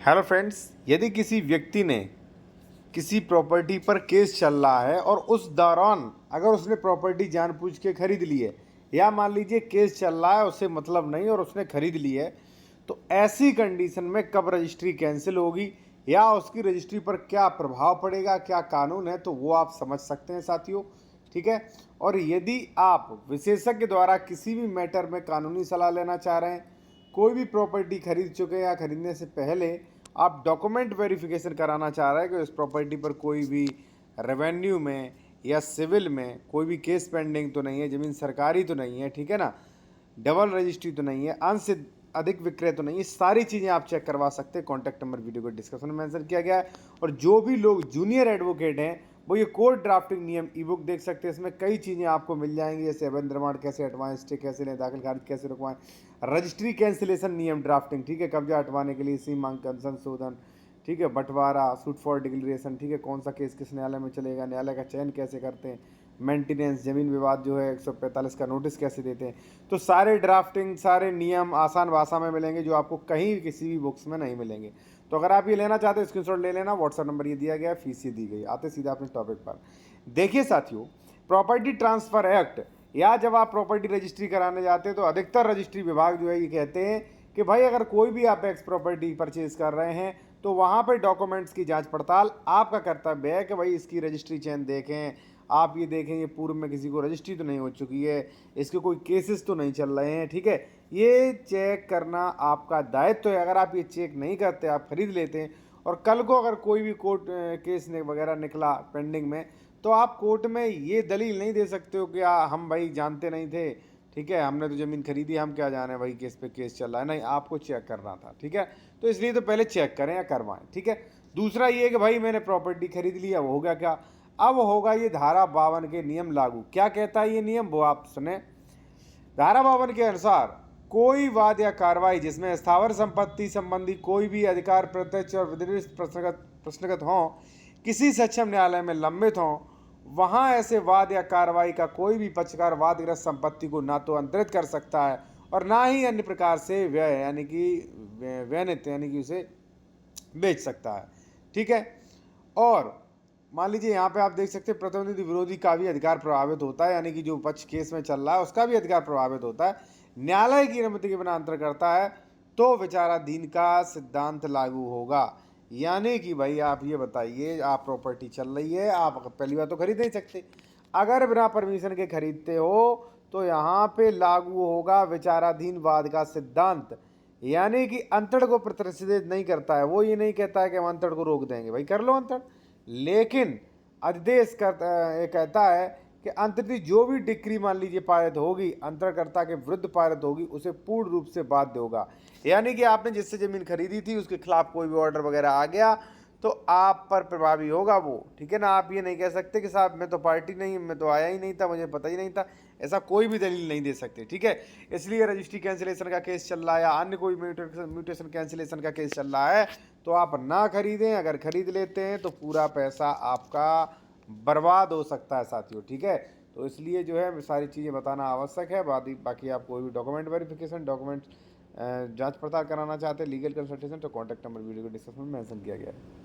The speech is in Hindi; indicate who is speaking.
Speaker 1: हेलो फ्रेंड्स, यदि किसी व्यक्ति ने किसी प्रॉपर्टी पर केस चल रहा है और उस दौरान अगर उसने प्रॉपर्टी जानबूझ के खरीद ली है या मान लीजिए केस चल रहा है उससे मतलब नहीं और उसने खरीद ली है, तो ऐसी कंडीशन में कब रजिस्ट्री कैंसिल होगी या उसकी रजिस्ट्री पर क्या प्रभाव पड़ेगा, क्या कानून है, तो वो आप समझ सकते हैं साथियों। ठीक है। और यदि आप विशेषज्ञ द्वारा किसी भी मैटर में कानूनी सलाह लेना चाह रहे हैं, कोई भी प्रॉपर्टी खरीद चुके हैं या खरीदने से पहले आप डॉक्यूमेंट वेरिफिकेशन कराना चाह रहे हैं कि उस प्रॉपर्टी पर कोई भी रेवेन्यू में या सिविल में कोई भी केस पेंडिंग तो नहीं है, ज़मीन सरकारी तो नहीं है, ठीक है ना, डबल रजिस्ट्री तो नहीं है, अंश से अधिक विक्रय तो नहीं है, सारी चीज़ें आप चेक करवा सकते हैं। कॉन्टैक्ट नंबर वीडियो को डिस्क्रिप्शन में मेंशन किया गया है। और जो भी लोग जूनियर एडवोकेट हैं वो ये कोर्ट ड्राफ्टिंग नियम ई बुक देख सकते हैं। इसमें कई चीज़ें आपको मिल जाएंगी, जैसे अवैध निर्माण कैसे हटवाएं, स्टे कैसे लें, दाखिल खारिज कैसे रुकवाएं, रजिस्ट्री कैंसिलेशन नियम ड्राफ्टिंग, ठीक है, कब्जा हटवाने के लिए सीमांकन संशोधन, ठीक है, बंटवारा, सूट फॉर डिक्लेरेशन, ठीक है, कौन सा केस किस न्यायालय में चलेगा, न्यायालय का चयन कैसे करते हैं, मेंटेनेंस, जमीन विवाद जो है 145 का नोटिस कैसे देते हैं। तो सारे ड्राफ्टिंग, सारे नियम आसान भाषा में मिलेंगे जो आपको कहीं किसी भी बुक्स में नहीं मिलेंगे। तो अगर आप ये लेना चाहते हैं स्क्रीनशॉट ले लेना, व्हाट्सअप नंबर ये दिया गया है, फीस ये दी गई। आते सीधा अपने टॉपिक पर। देखिए साथियों, प्रॉपर्टी ट्रांसफर एक्ट या जब आप प्रॉपर्टी रजिस्ट्री कराने जाते हैं तो अधिकतर रजिस्ट्री विभाग जो है ये कहते हैं कि भाई अगर कोई भी आप एक्स प्रॉपर्टी परचेज कर रहे हैं तो वहाँ पर डॉक्यूमेंट्स की जांच पड़ताल आपका कर्तव्य है कि भाई इसकी रजिस्ट्री चेन देखें, आप ये देखें ये पूर्व में किसी को रजिस्ट्री तो नहीं हो चुकी है, इसके कोई केसेस तो नहीं चल रहे हैं, ठीक है, ये चेक करना आपका दायित्व है। अगर आप ये चेक नहीं करते, आप खरीद लेते हैं और कल को अगर कोई भी कोर्ट केस वगैरह निकला पेंडिंग में, तो आप कोर्ट में ये दलील नहीं दे सकते हो कि हम भाई जानते नहीं थे, ठीक है, हमने तो ज़मीन खरीदी, हम क्या जाने भाई केस पे केस चल रहा है। नहीं, आपको चेक करना था, ठीक है। तो इसलिए तो पहले चेक करें या करवाएं, ठीक है। दूसरा ये कि भाई मैंने प्रॉपर्टी खरीद लिया, वो हो गया क्या, अब होगा ये धारा 52 के नियम लागू। क्या कहता है ये नियम, वो आप सुने। धारा 52 के अनुसार कोई वाद या कार्रवाई जिसमें स्थावर संपत्ति संबंधी कोई भी अधिकार प्रत्यक्ष और विधिनिष्ठ प्रश्नगत हों, किसी सक्षम न्यायालय में लंबित हों, वहां ऐसे वाद या कार्रवाई का कोई भी पक्षकार वादग्रस्त संपत्ति को ना तो अंतरित कर सकता है और ना ही अन्य प्रकार से व्यय यानी कि व्यनित यानी कि उसे बेच सकता है, ठीक है। और मान लीजिए यहाँ पे आप देख सकते हैं प्रतिनिधि विरोधी का भी अधिकार प्रभावित होता है, यानी कि जो पक्ष केस में चल रहा है उसका भी अधिकार प्रभावित होता है। न्यायालय की अनुमति के बिना अंतर करता है तो विचाराधीन का सिद्धांत लागू होगा। यानी कि भाई आप ये बताइए, आप प्रॉपर्टी चल रही है, आप पहली बार तो खरीद नहीं सकते, अगर बिना परमिशन के खरीदते हो तो यहाँ पे लागू होगा विचाराधीन वाद का सिद्धांत। यानी कि अंतड़ को प्रतिषेधित नहीं करता है, वो ये नहीं कहता है कि हम अंतड़ को रोक देंगे, भाई कर लो अंतड़, लेकिन अध्यादेश ये कहता है कि अंततः जो भी डिक्री मान लीजिए पारित होगी अंतरकर्ता के विरुद्ध पारित होगी उसे पूर्ण रूप से बाध्य होगा। यानी कि आपने जिससे जमीन खरीदी थी उसके खिलाफ कोई भी ऑर्डर वगैरह आ गया तो आप पर प्रभावी होगा वो, ठीक है ना। आप ये नहीं कह सकते कि साहब मैं तो पार्टी नहीं, मैं तो आया ही नहीं था, मुझे पता ही नहीं था, ऐसा कोई भी दलील नहीं दे सकते, ठीक है। इसलिए रजिस्ट्री कैंसिलेशन का केस चल रहा है या अन्य कोई म्यूटेशन कैंसिलेशन का केस चल रहा है तो आप ना खरीदें। अगर खरीद लेते हैं तो पूरा पैसा आपका बर्बाद हो सकता है साथियों, ठीक है। तो इसलिए जो है सारी चीज़ें बताना आवश्यक है। बाकी आप कोई भी डॉक्यूमेंट वेरिफिकेशन, डॉक्यूमेंट जांच पड़ताल कराना चाहते हैं, लीगल कंसल्टेशन, तो कॉन्टैक्ट नंबर वीडियो को डिस्क्रिप्शन में मेंशन किया गया है।